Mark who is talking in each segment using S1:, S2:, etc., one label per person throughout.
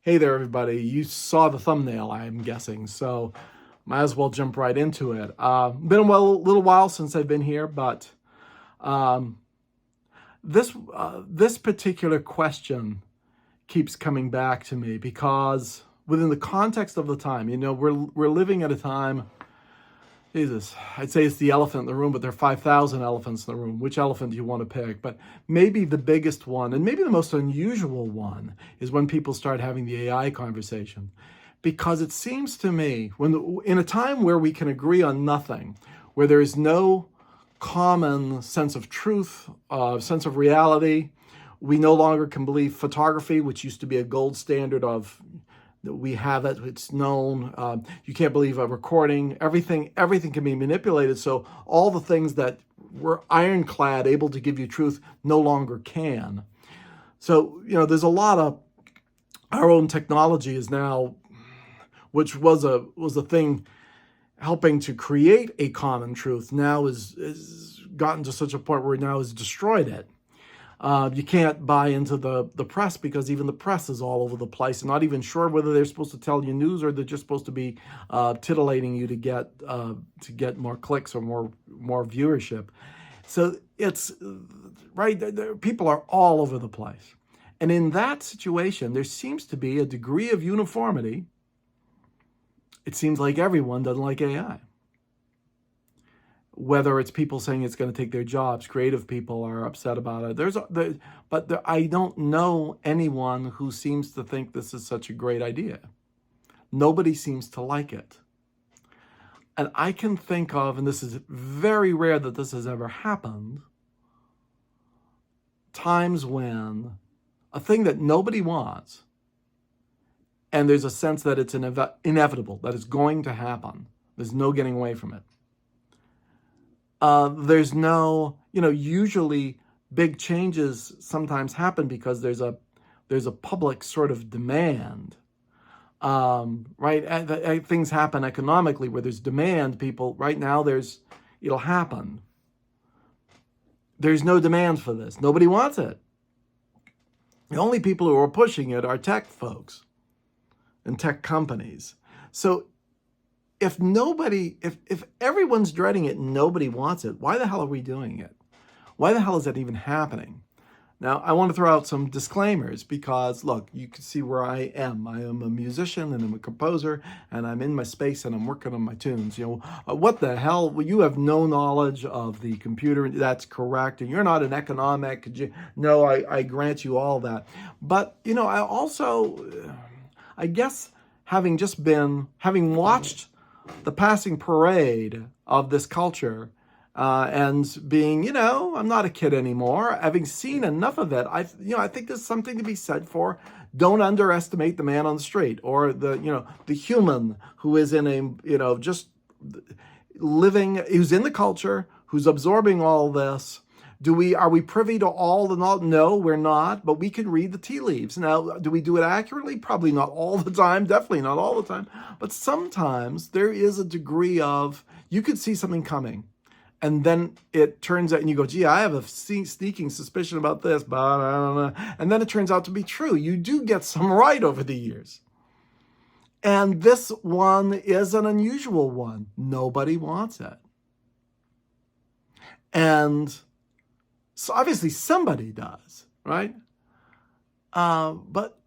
S1: Hey there, everybody. You saw the thumbnail, I'm guessing, so might as well jump right into it. Been a little while since I've been here, but um, this particular question keeps coming back to me because within the context of the time, we're living at a time. Jesus, I'd say it's the elephant in the room, but there are 5,000 elephants in the room. Which elephant do you want to pick? But maybe the biggest one, and maybe the most unusual one, is when people start having the AI conversation. Because it seems to me, in a time where we can agree on nothing, where there is no common sense of truth, sense of reality, we no longer can believe photography, which used to be a gold standard of we have it, it's known. You can't believe a recording. Everything can be manipulated. So all the things that were ironclad, able to give you truth, no longer can. So, there's a lot of our own technology is now, which was a thing helping to create a common truth, now is gotten to such a point where it now has destroyed it. You can't buy into the press because even the press is all over the place and not even sure whether they're supposed to tell you news or they're just supposed to be titillating you to get more clicks or more viewership. So it's right. People are all over the place, and in that situation, there seems to be a degree of uniformity. It seems like everyone doesn't like AI. Whether it's people saying it's going to take their jobs, creative people are upset about it. I don't know anyone who seems to think this is such a great idea. Nobody seems to like it. And I can think of, and this is very rare that this has ever happened, times when a thing that nobody wants, and there's a sense that it's inevitable, that it's going to happen. There's no getting away from it. There's no, usually big changes sometimes happen because there's a public sort of demand, right? Things happen economically where there's demand. People right now, it'll happen. There's no demand for this. Nobody wants it. The only people who are pushing it are tech folks and tech companies. So if everyone's dreading it and nobody wants it, why the hell are we doing it? Why the hell is that even happening? Now, I want to throw out some disclaimers because, look, you can see where I am. I am a musician and I'm a composer and I'm in my space and I'm working on my tunes. What the hell? Well, you have no knowledge of the computer. That's correct. And you're not an economic. No, I grant you all that. But, I also, I guess, having watched the passing parade of this culture, and being, I'm not a kid anymore. Having seen enough of it, I think there's something to be said for don't underestimate the man on the street or the human who is in a, just living, who's in the culture, who's absorbing all this. Are we privy to all the knowledge? No, we're not, but we can read the tea leaves. Now, do we do it accurately? Probably not all the time, definitely not all the time. But sometimes there is a degree of, you could see something coming. And then it turns out, and you go, gee, I have a sneaking suspicion about this, but I don't know. And then it turns out to be true. You do get some right over the years. And this one is an unusual one. Nobody wants it. And so obviously somebody does, right? But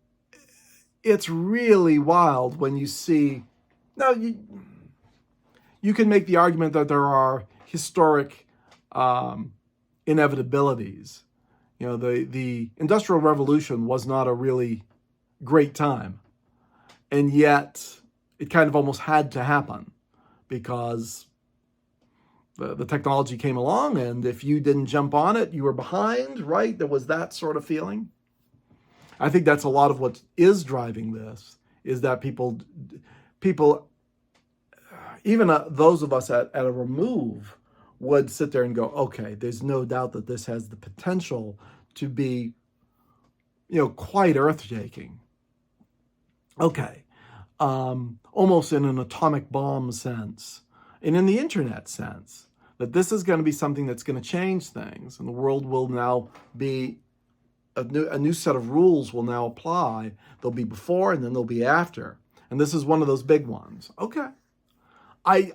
S1: it's really wild when you see, now you can make the argument that there are historic inevitabilities. The Industrial Revolution was not a really great time. And yet it kind of almost had to happen because the technology came along, and if you didn't jump on it, you were behind, right? There was that sort of feeling. I think that's a lot of what is driving this, is that people, even those of us at a remove, would sit there and go, okay, there's no doubt that this has the potential to be, quite earth-shaking. Okay, almost in an atomic bomb sense, and in the internet sense, that this is going to be something that's going to change things, and the world will now be a new set of rules will now apply. There'll be before and then there'll be after. And this is one of those big ones. Okay. I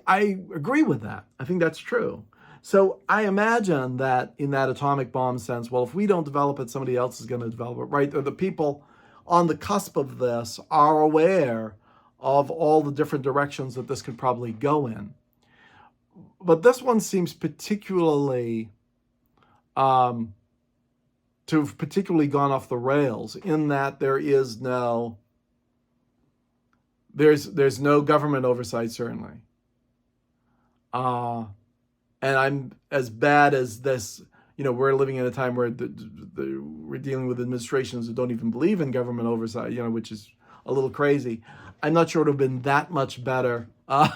S1: agree with that. I think that's true. So I imagine that in that atomic bomb sense, well, if we don't develop it, somebody else is going to develop it, right? Or the people on the cusp of this are aware of all the different directions that this could probably go in. But this one seems particularly to have particularly gone off the rails in that there's no government oversight, certainly. And I'm as bad as this, we're living in a time where we're dealing with administrations that don't even believe in government oversight, which is a little crazy. I'm not sure it would have been that much better. It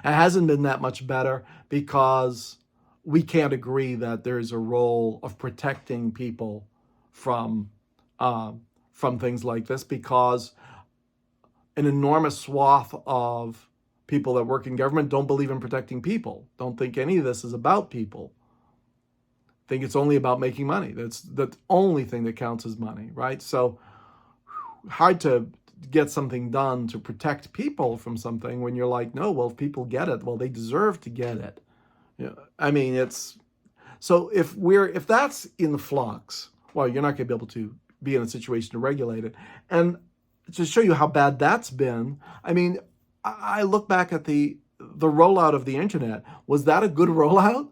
S1: hasn't been that much better because we can't agree that there is a role of protecting people from things like this, because an enormous swath of people that work in government don't believe in protecting people, don't think any of this is about people, think it's only about making money. That's the only thing that counts is money, right? So hard to get something done to protect people from something when you're like, no, well, if people get it, well, they deserve to get it. I mean, it's so if that's in flux, well, you're not going to be able to be in a situation to regulate it. And to show you how bad that's been, I mean, I look back at the rollout of the internet. Was that a good rollout?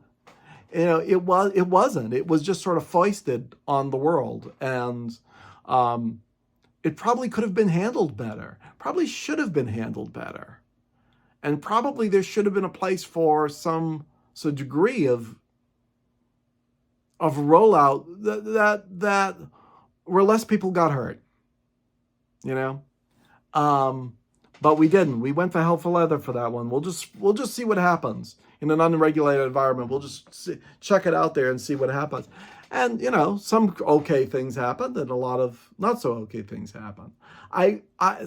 S1: It wasn't. It was just sort of foisted on the world, and it probably could have been handled better. Probably should have been handled better, and probably there should have been a place for some degree of rollout that where less people got hurt. But we didn't. We went for hell for leather for that one. We'll just see what happens in an unregulated environment. We'll just check it out there and see what happens. And some okay things happened, and a lot of not so okay things happened.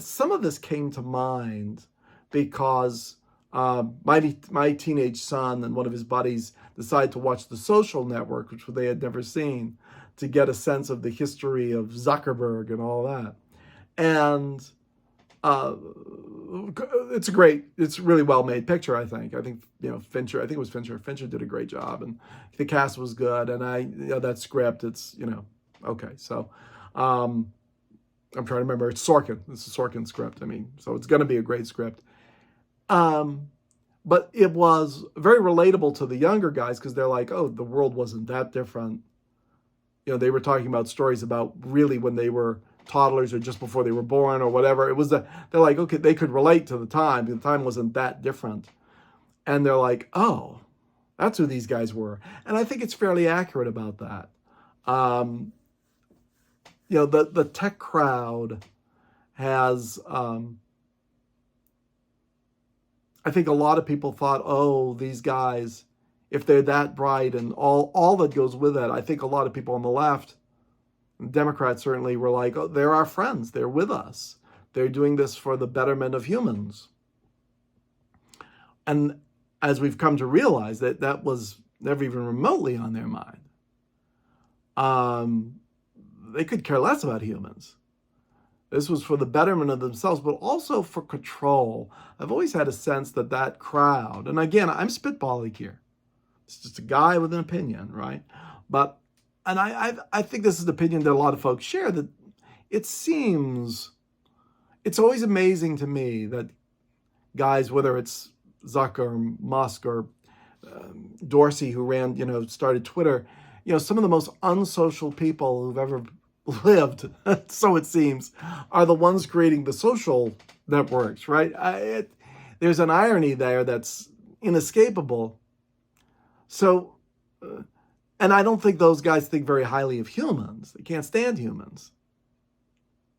S1: Some of this came to mind because my teenage son and one of his buddies decided to watch The Social Network, which they had never seen, to get a sense of the history of Zuckerberg and all that. And it's really well made picture. I think Fincher. I think it was Fincher. Fincher did a great job, and the cast was good. And that script, it's okay. So I'm trying to remember. It's Sorkin. It's a Sorkin script. So it's going to be a great script. But it was very relatable to the younger guys because they're like, oh, the world wasn't that different. They were talking about stories about really when they were toddlers or just before they were born or whatever. It was they're like, okay, they could relate to the time. The time wasn't that different. And they're like, oh, that's who these guys were. And I think it's fairly accurate about that. The tech crowd has, I think a lot of people thought, oh, these guys, if they're that bright and all that goes with it, I think a lot of people on the left, Democrats certainly, were like, oh, they're our friends. They're with us. They're doing this for the betterment of humans. And as we've come to realize that was never even remotely on their mind. They could care less about humans. This was for the betterment of themselves, but also for control. I've always had a sense that crowd, and again, I'm spitballing here. It's just a guy with an opinion, right? And I think this is the opinion that a lot of folks share, that it seems, it's always amazing to me that guys, whether it's Zuck or Musk or Dorsey, who started Twitter, some of the most unsocial people who've ever lived, so it seems, are the ones creating the social networks, right? There's an irony there that's inescapable. So, and I don't think those guys think very highly of humans. They can't stand humans.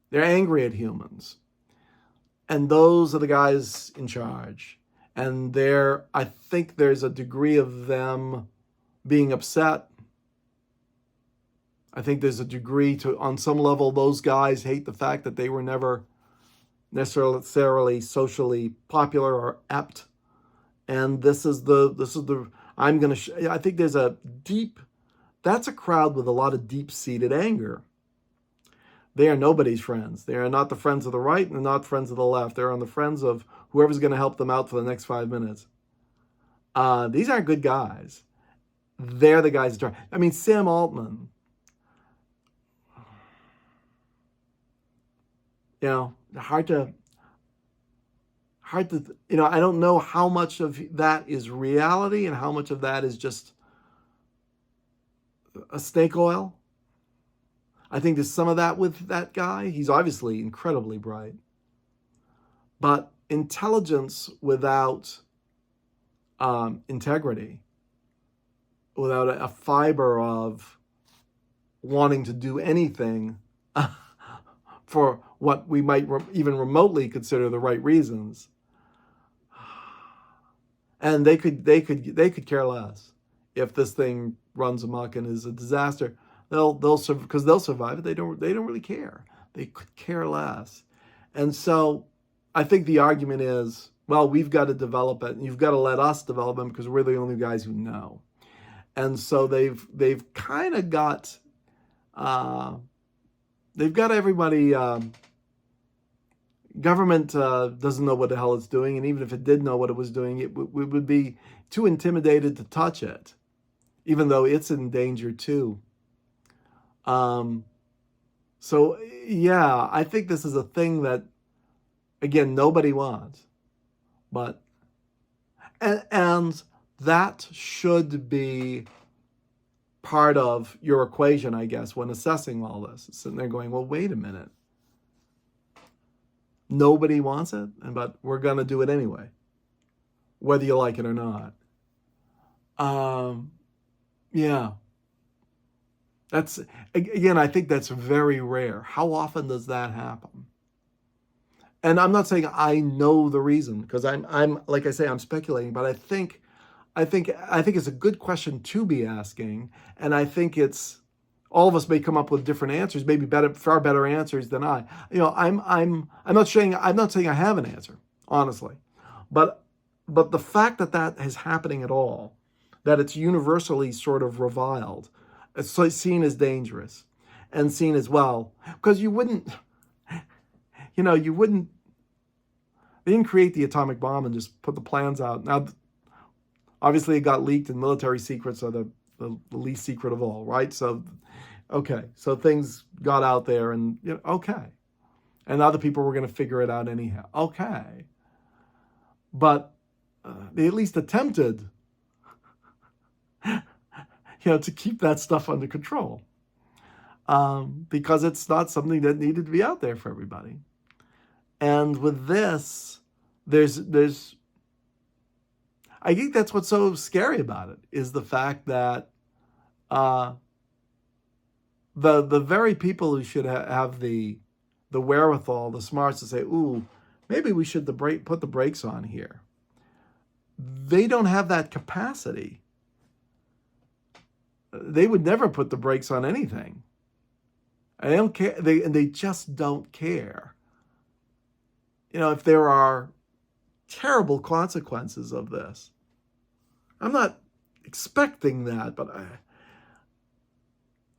S1: They're angry at humans. And those are the guys in charge. And I think there's a degree of them being upset. I think there's a degree on some level, those guys hate the fact that they were never necessarily socially popular or apt. And I think that's a crowd with a lot of deep-seated anger. They are nobody's friends. They are not the friends of the right and not friends of the left. They're on the friends of whoever's going to help them out for the next 5 minutes. These aren't good guys. They're the guys that try. I mean, Sam Altman, hard to, I don't know how much of that is reality and how much of that is just a snake oil. I think there's some of that with that guy. He's obviously incredibly bright. But intelligence without integrity, without a fiber of wanting to do anything for what we might even remotely consider the right reasons, and they could care less if this thing runs amok and is a disaster. They'll survive it. They don't really care. They could care less, and so I think the argument is, well, we've got to develop it, and you've got to let us develop them because we're the only guys who know. And so they've kind of got everybody. Government doesn't know what the hell it's doing, and even if it did know what it was doing, it would be too intimidated to touch it, even though it's in danger too. So yeah, I think this is a thing that, again, nobody wants, but and that should be part of your equation, I guess, when assessing all this. Sitting there going, well, wait a minute. Nobody wants it, but we're going to do it anyway, whether you like it or not. Yeah. That's, again, I think that's very rare. How often does that happen? And I'm not saying I know the reason, because I'm like I say, I'm speculating, but I think it's a good question to be asking, and I think it's, all of us may come up with different answers, maybe far better answers than I. I'm not saying I have an answer, honestly, but the fact that is happening at all, that it's universally sort of reviled, it's seen as dangerous, and seen as, well, because you wouldn't. They didn't create the atomic bomb and just put the plans out. Now, obviously, it got leaked, and military secrets are the least secret of all, right? So, okay, so things got out there, and okay, and other people were going to figure it out anyhow. Okay, but they at least attempted, to keep that stuff under control, because it's not something that needed to be out there for everybody. And with this, there's I think that's what's so scary about it, is the fact that the very people who should have the wherewithal, the smarts to say, ooh, maybe we should put the brakes on here, they don't have that capacity. They would never put the brakes on anything. They don't care. They just don't care. If there are terrible consequences of this, I'm not expecting that, but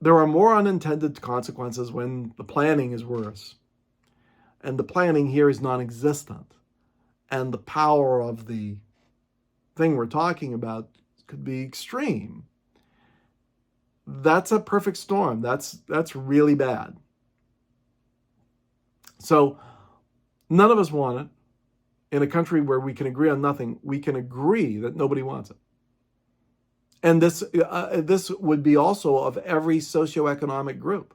S1: there are more unintended consequences when the planning is worse. And the planning here is non-existent. And the power of the thing we're talking about could be extreme. That's a perfect storm. That's really bad. So none of us want it. In a country where we can agree on nothing, we can agree that nobody wants it. And this would be also of every socioeconomic group.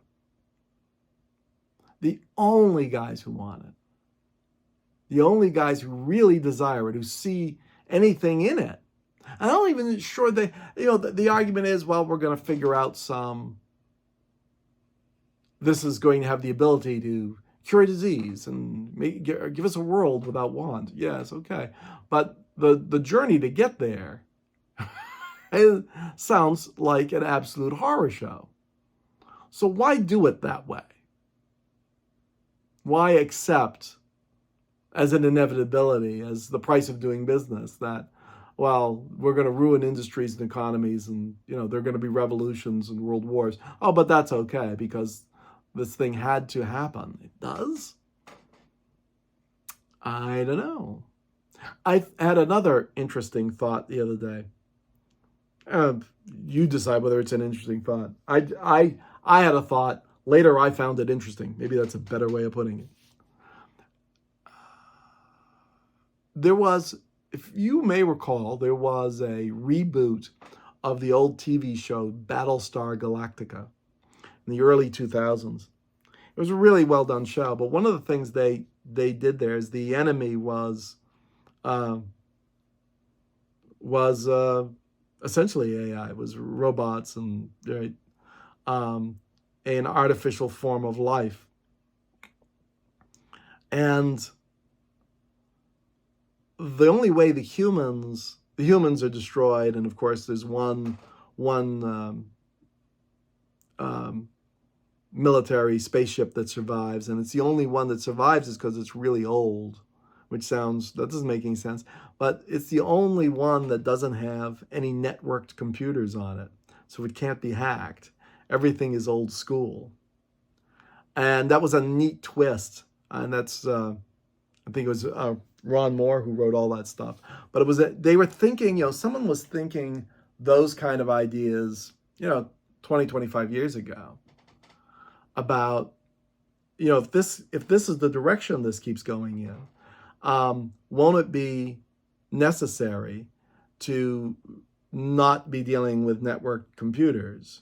S1: The only guys who want it, the only guys who really desire it, who see anything in it. I'm not even sure the argument is, well, we're going to figure out this is going to have the ability to cure disease and give us a world without want. Yes, okay. But the journey to get there it sounds like an absolute horror show. So why do it that way? Why accept as an inevitability, as the price of doing business, that, well, we're going to ruin industries and economies, and there are going to be revolutions and world wars. Oh, but that's okay, because this thing had to happen. It does? I don't know. I had another interesting thought the other day. You decide whether it's an interesting thought. I had a thought. Later, I found it interesting. Maybe that's a better way of putting it. There was, if you may recall, there was a reboot of the old TV show Battlestar Galactica in the early 2000s. It was a really well done show, but one of the things they did there is the enemy was uh, essentially AI. It was robots and right, an artificial form of life. And the only way the humans are destroyed, and of course there's one military spaceship that survives, and it's the only one that survives is because it's really old, which that doesn't make any sense, but it's the only one that doesn't have any networked computers on it, so it can't be hacked. Everything is old school, and that was a neat twist, and that's I think it was Ron Moore who wrote all that stuff. But it was they were thinking, someone was thinking those kind of ideas, 20, 25 years ago about, if this is the direction this keeps going in, won't it be necessary to not be dealing with networked computers?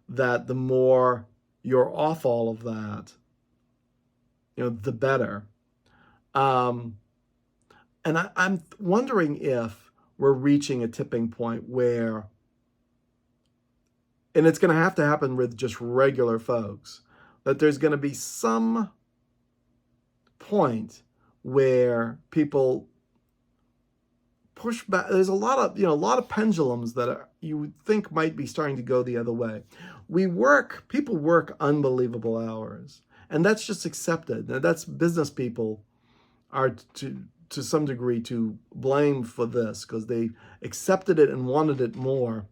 S1: That the more you're off all of that, the better. And I'm wondering if we're reaching a tipping point where, and it's going to have to happen with just regular folks, that there's going to be some point where people push back. There's a lot of pendulums that you would think might be starting to go the other way. People work unbelievable hours, and that's just accepted. Now, that's business people are to some degree to blame for this because they accepted it and wanted it more.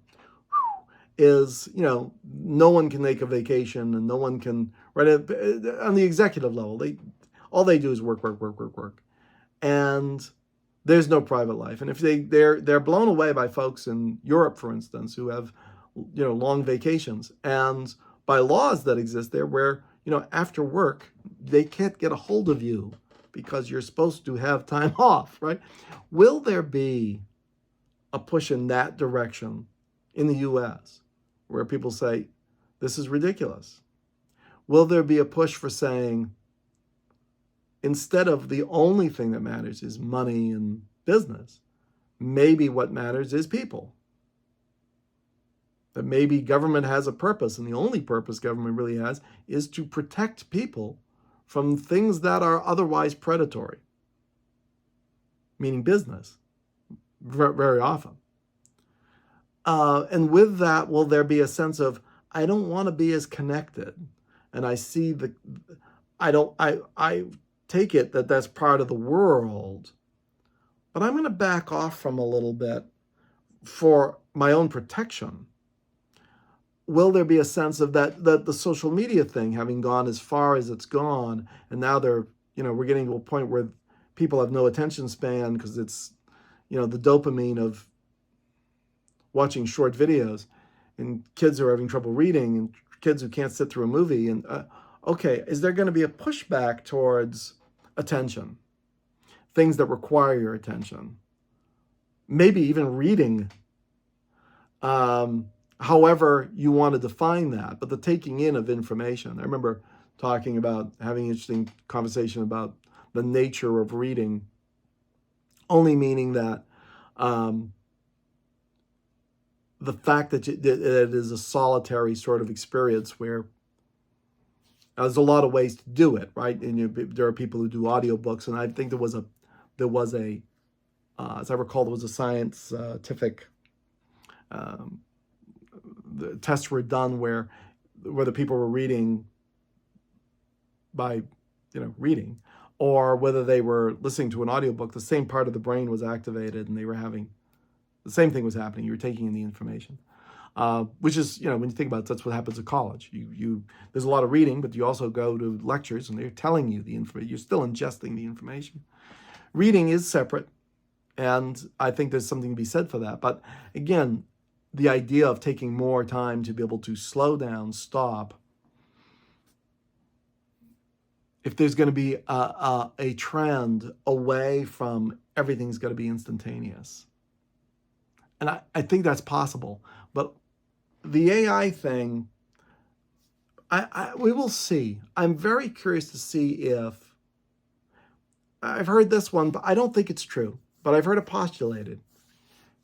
S1: Is, no one can make a vacation, and no one can, right, on the executive level, all they do is work, and there's no private life. And if they're blown away by folks in Europe, for instance, who have long vacations, and by laws that exist there where after work they can't get a hold of you because you're supposed to have time off, right? Will there be a push in that direction in the US where people say, this is ridiculous? Will there be a push for saying, instead of the only thing that matters is money and business, maybe what matters is people? That maybe government has a purpose, and the only purpose government really has is to protect people from things that are otherwise predatory, meaning business, very often. And with that, will there be a sense of, I don't want to be as connected, and I see I take it that that's part of the world, but I'm going to back off from a little bit for my own protection. Will there be a sense of that the social media thing having gone as far as it's gone, and now we're getting to a point where people have no attention span because it's, the dopamine of watching short videos, and kids are having trouble reading, and kids who can't sit through a movie. And okay, is there going to be a pushback towards attention, things that require your attention, maybe even reading? However you want to define that, but the taking in of information. I remember having an interesting conversation about the nature of reading, only meaning that the fact that it is a solitary sort of experience where there's a lot of ways to do it, right? And there are people who do audiobooks, and I think there was a as I recall, there was a scientific the tests were done where whether people were reading by reading, or whether they were listening to an audiobook, the same part of the brain was activated, and they were having the same thing was happening. You were taking in the information. Which is, when you think about it, that's what happens at college. There's a lot of reading, but you also go to lectures and they're telling you the information. You're still ingesting the information. Reading is separate, and I think there's something to be said for that. But again, the idea of taking more time to be able to slow down, stop, if there's going to be a trend away from everything's going to be instantaneous. And I think that's possible. But the AI thing, we will see. I'm very curious to see if, I've heard this one, but I don't think it's true, but I've heard it postulated.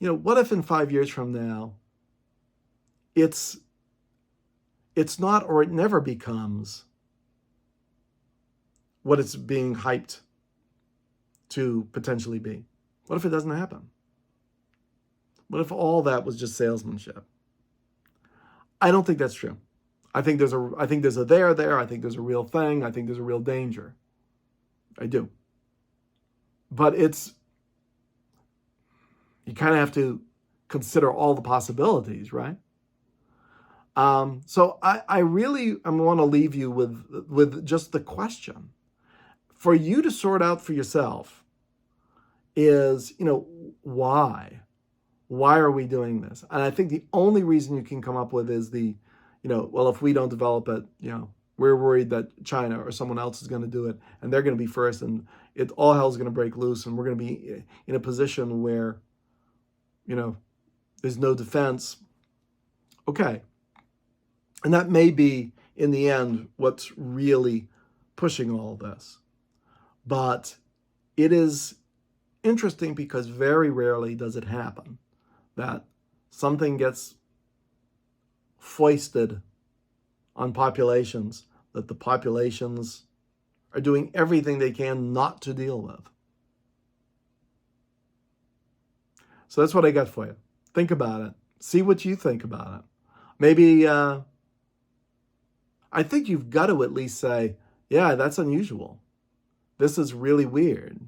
S1: What if in 5 years from now, it's not, or it never becomes what it's being hyped to potentially be? What if it doesn't happen? What if all that was just salesmanship? I don't think that's true. I think there's a there. I think there's a real thing. I think there's a real danger. I do. But you kind of have to consider all the possibilities, right? So I want to leave you with just the question for you to sort out for yourself is, why? Why are we doing this? And I think the only reason you can come up with is well, if we don't develop it, we're worried that China or someone else is going to do it and they're going to be first and all hell's going to break loose and we're going to be in a position where, there's no defense. Okay. And that may be, in the end, what's really pushing all of this. But it is interesting because very rarely does it happen that something gets foisted on populations that the populations are doing everything they can not to deal with. So that's what I got for you. Think about it. See what you think about it. Maybe, I think you've got to at least say, yeah, that's unusual. This is really weird.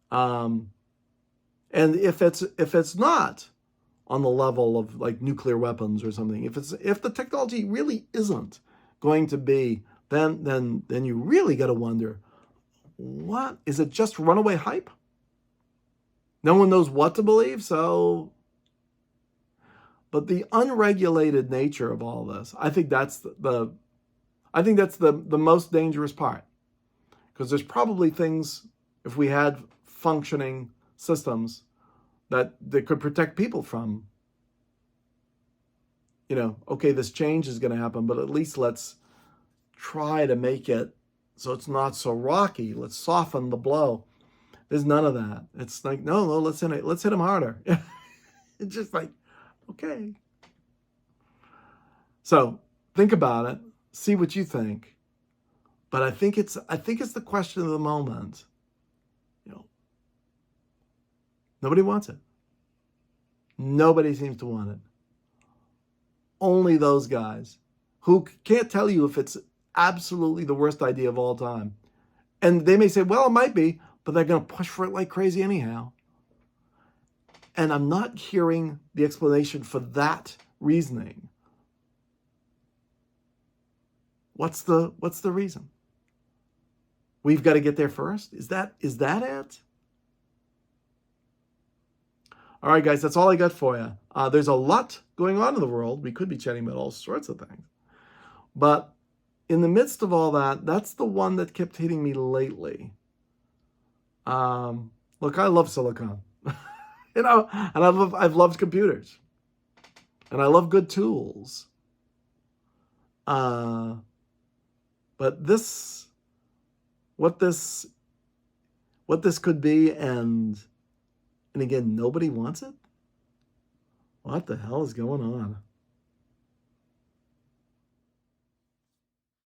S1: And if it's not on the level of like nuclear weapons or something, if the technology really isn't going to be, then you really got to wonder, what is it? Just runaway hype? No one knows what to believe, so. But the unregulated nature of all this, I think that's the most dangerous part, because there's probably things, if we had functioning systems that could protect people from, okay, this change is going to happen, but at least let's try to make it so it's not so rocky. Let's soften the blow. There's none of that. It's like, no, let's hit him harder. It's just like, okay. So think about it. See what you think. But I think it's the question of the moment. Nobody wants it. Nobody seems to want it. Only those guys who can't tell you if it's absolutely the worst idea of all time. And they may say, well, it might be, but they're going to push for it like crazy anyhow. And I'm not hearing the explanation for that reasoning. What's the reason? We've got to get there first? Is that it? All right, guys, that's all I got for you. There's a lot going on in the world. We could be chatting about all sorts of things. But in the midst of all that, that's the one that kept hitting me lately. Look, I love silicon. And I've loved computers. And I love good tools. But what this could be, and again, nobody wants it? What the hell is going on?